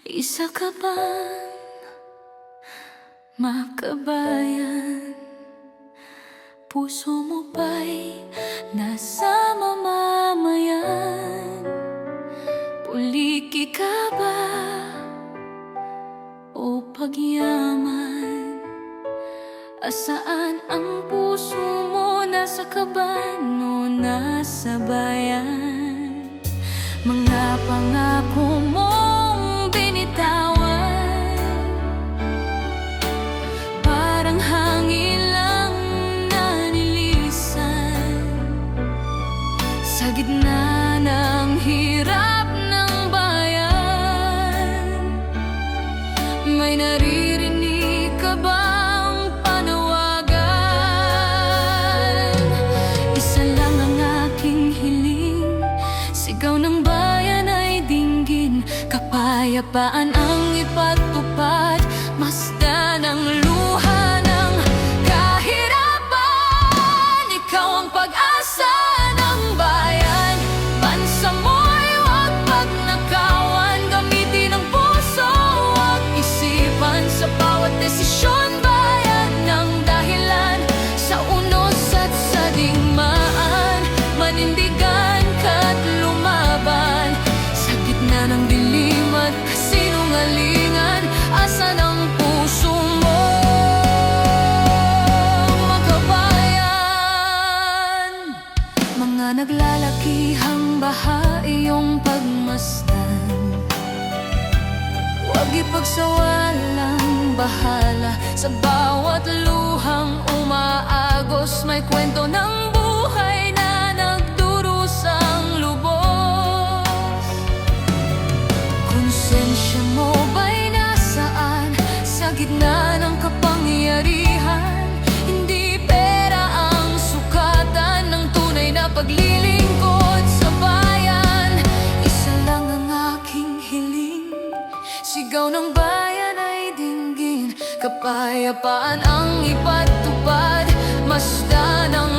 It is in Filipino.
Isa ka bang makabayan? Puso mo ba'y nasa mamamayan? Puliki ka ba o pagyaman? Asaan ang puso mo? Nasa kaban o nasa bayan? Mga pangako mong binitawan, parang hangin lang na nilisan. Sa gitna ng hirap ng bayan, may naririnig ka bang panawagan? Isa lang ang aking hiling, sigaw ng bayan ay dinggin. Kapayapaan ang ipatupad, masdan ang luha ng kahirapan. Ikaw ang pag-asa ng bayan, bansa mo'y huwag pagnakawan. Gamitin ang puso, huwag isipan, sa bawat desisyon bayan ng dahilan. Sa unos at sa digmaan, manindigan ka't lumaban. Sa gitna ng dilim at kasinungalingan, asan ang puso mo, makabayan? Mga naglalakihang baha iyong pagmasdan, huwag ipagsawalang bahala. Sa bawat luhang umaagos, may kwento ng buhay na nagdurusang lubos. Konsensya mo ba'y nasaan? Sa gitna ng kapangyarihan, hindi pera ang sukatan ng tunay na paglilingkod sa bayan. Isa lang ang aking hiling, sigaw ng bayan ay dinggin. Kapayapaan ang ipatupad, masdan ang